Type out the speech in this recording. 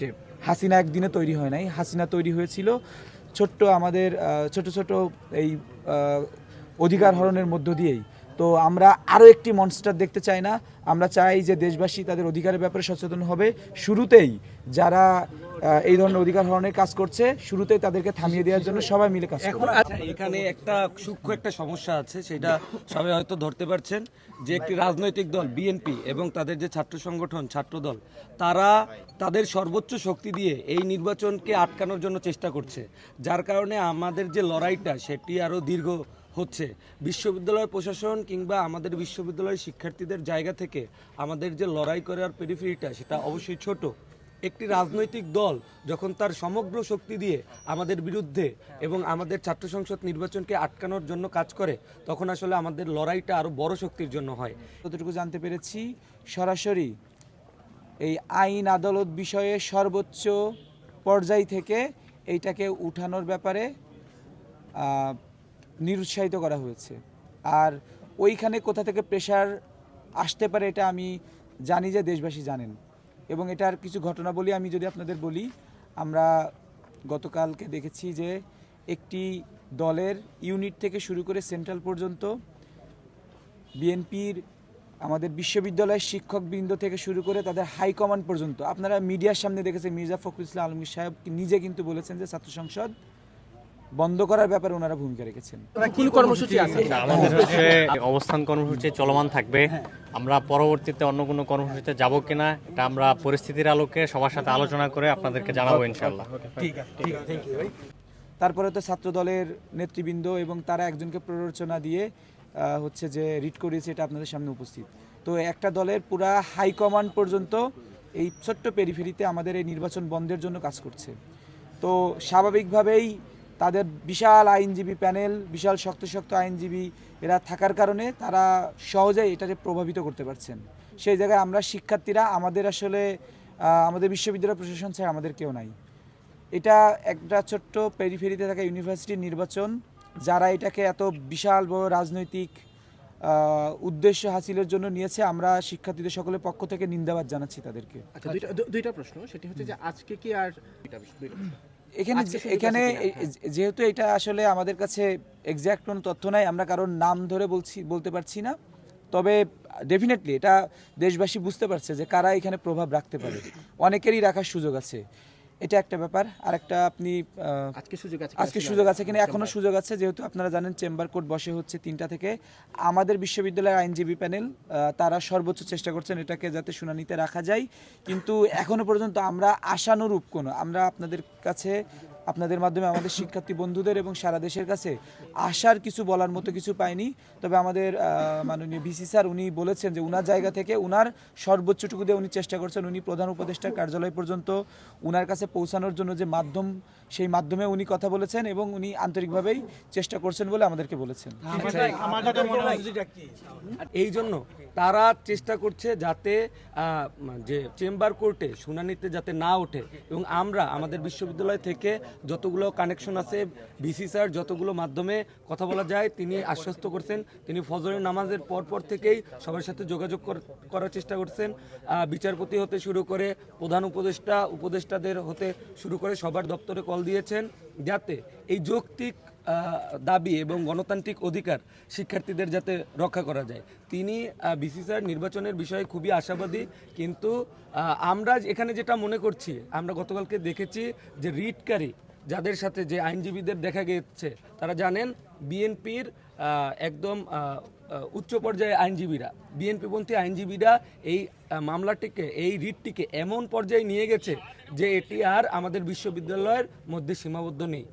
System. Hasina একদিনে তৈরি হয় নাই, হাসিনা তৈরি হয়েছিল ছোট্ট আমাদের ছোট ছোট এই অধিকার হরণের মধ্য দিয়েই। তো আমরা আরও একটি মনস্টার দেখতে চাই না। আমরা চাই যে দেশবাসী তাদের অধিকারের ব্যাপারে সচেতন হবে। শুরুতেই যারা এই ধরনের অধিকার হরণের কাজ করছে, শুরুতেই তাদেরকে থামিয়ে দেওয়ার জন্য সবাই মিলে কাজ করবে। এখানে একটা সূক্ষ্ম একটা সমস্যা আছে, সেটা সবাই হয়তো ধরতে পারছেন, যে একটি রাজনৈতিক দল বিএনপি এবং তাদের যে ছাত্র সংগঠন ছাত্রদল, তারা তাদের সর্বোচ্চ শক্তি দিয়ে এই নির্বাচনকে আটকানোর জন্য চেষ্টা করছে, যার কারণে আমাদের যে লড়াইটা সেটি আরও দীর্ঘ হচ্ছে। বিশ্ববিদ্যালয় প্রশাসন কিংবা আমাদের বিশ্ববিদ্যালয়ের শিক্ষার্থীদের জায়গা থেকে আমাদের যে লড়াই করার পেরিফেরিটা সেটা অবশ্যই ছোট। একটি রাজনৈতিক দল যখন তার সমগ্র শক্তি দিয়ে আমাদের বিরুদ্ধে এবং আমাদের ছাত্র সংসদ নির্বাচনকে আটকানোর জন্য কাজ করে, তখন আসলে আমাদের লড়াইটা আরও বড় শক্তির জন্য হয়। যতটুকু জানতে পেরেছি, সরাসরি এই আইন আদালত বিষয়ে সর্বোচ্চ পর্যায় থেকে এইটাকে উঠানোর ব্যাপারে নিরুৎসাহিত করা হয়েছে। আর ওইখানে কোথা থেকে প্রেশার আসতে পারে এটা আমি জানি যে দেশবাসী জানেন। এবং এটার কিছু ঘটনাবলী আমি যদি আপনাদের বলি, আমরা গতকালকে দেখেছি যে একটি দলের ইউনিট থেকে শুরু করে সেন্ট্রাল পর্যন্ত, বিএনপির আমাদের বিশ্ববিদ্যালয়ের শিক্ষকবৃন্দ থেকে শুরু করে তাদের হাইকমান্ড পর্যন্ত, আপনারা মিডিয়ার সামনে দেখেছেন মির্জা ফখরুল ইসলাম আলমগীর সাহেব নিজে কিন্তু বলেছেন যে ছাত্র সংসদ বন্ধ করার ব্যাপারে ওনারা ভূমিকা রেখেছেন। কি কর্মসূচি আছে? আমাদের হচ্ছে অবস্থান কর্মসূচি চলমান থাকবে। আমরা পরবর্তীতে অন্য কোনো কর্মসূচিতে যাব কিনা এটা আমরা পরিস্থিতির আলোকে সবার সাথে আলোচনা করে আপনাদেরকে জানাবো ইনশাআল্লাহ। ঠিক আছে, থ্যাংক ইউ ভাই। তারপরে তো ছাত্র দলের নেতৃবৃন্দ এবং তারা একজনকে প্ররোচনা দিয়ে হচ্ছে যে রিট করিয়েছে, এটা আপনাদের সামনে উপস্থিত। তো একটা দলের পুরা হাইকমান্ড পর্যন্ত এই ছোট্ট পেরিফেরিতে আমাদের এই নির্বাচন বন্ধের জন্য কাজ করছে। তো স্বাভাবিকভাবেই তাদের বিশাল আইনজীবী প্যানেল, বিশাল শক্ত শক্ত আইনজীবী এরা থাকার কারণে তারা সহজেই এটাকে প্রভাবিত করতে পারছেন। সেই জায়গায় আমরা শিক্ষার্থীরা আমাদের আসলে আমাদের বিশ্ববিদ্যালয় প্রশাসন ছাড়া আমাদের কেউ নাই। এটা একটা ছোট্ট পেরিফেরিতে থাকা ইউনিভার্সিটির নির্বাচন, যারা এটাকে এত বিশাল বড় রাজনৈতিক উদ্দেশ্য হাসিলের জন্য নিয়েছে, আমরা শিক্ষার্থীদের সকলের পক্ষ থেকে নিন্দাবাদ জানাচ্ছি তাদেরকে। আচ্ছা, দুইটা প্রশ্ন, সেটি হচ্ছে যে আজকে কি আর এখানে যেহেতু এটা আসলে আমাদের কাছে এক্স্যাক্ট কোনো তথ্য নাই, আমরা কারণ নাম ধরে বলতে পারছি না, তবে ডেফিনেটলি এটা দেশবাসী বুঝতে পারছে যে কারা এখানে প্রভাব রাখতে পারে, অনেকেরই রাখার সুযোগ আছে। এটা একটা ব্যাপার। আর একটা আপনি আজকে সুযোগ আছে কিনা, এখনো সুযোগ আছে, যেহেতু আপনারা জানেন চেম্বার কোর্ট বসে হচ্ছে 3টা থেকে। আমাদের বিশ্ববিদ্যালয়ের আইনজীবী প্যানেল তারা সর্বোচ্চ চেষ্টা করছেন এটাকে যাতে শুনানিতে রাখা যায়, কিন্তু এখনো পর্যন্ত আমরা আশানুরূপ আমরা আপনাদের কাছে, আপনাদের মাধ্যমে আমাদের শিক্ষার্থী বন্ধুদের এবং সারা দেশের কাছে আশার কিছু বলার মতো কিছু পাইনি। তবে আমাদের মাননীয় ভিসি স্যার উনি বলেছেন যে উনার জায়গা থেকে উনার সর্বোচ্চটুকু দিয়ে উনি চেষ্টা করছেন। উনি প্রধান উপদেষ্টার কার্যালয় পর্যন্ত উনার কাছে পৌঁছানোর জন্য যে মাধ্যম, সেই মাধ্যমে উনি কথা বলেছেন এবং উনি আন্তরিকভাবেই চেষ্টা করছেন বলে আমাদেরকে বলেছেন। এই জন্য তারা চেষ্টা করছে যাতে যে চেম্বার কোর্টে শুনানিতে যাতে না ওঠে, এবং আমরা আমাদের বিশ্ববিদ্যালয় থেকে যতগুলো কানেকশন আছে, ভিসি স্যার যতগুলো মাধ্যমে কথা বলা যায় তিনি আশ্বস্ত করছেন, তিনি ফজরের নামাজের পর থেকেই সবার সাথে যোগাযোগ করার চেষ্টা করছেন। বিচারপতি হতে শুরু করে প্রধান উপদেষ্টাদের হতে শুরু করে সবার দপ্তরে কল দিয়েছেন, যাতে এই যৌক্তিক দাবি এবং গণতান্ত্রিক অধিকার শিক্ষার্থীদের যাতে রক্ষা করা যায়। তিনি ভিসি স্যার নির্বাচনের বিষয়ে খুবই আশাবাদী, কিন্তু আমরা এখানে যেটা মনে করছি, আমরা গতকালকে দেখেছি যে রিটকারী যাদের সাথে যে আইনজীবীদের দেখা গেছে, তারা জানেন বিএনপির একদম উচ্চ পর্যায়ে আইনজীবীরা, বিএনপিপন্থী আইনজীবীরা এই মামলাটিকে, এই রিটটিকে এমন পর্যায়ে নিয়ে গেছে যে এটি আর আমাদের বিশ্ববিদ্যালয়ের মধ্যে সীমাবদ্ধ নেই।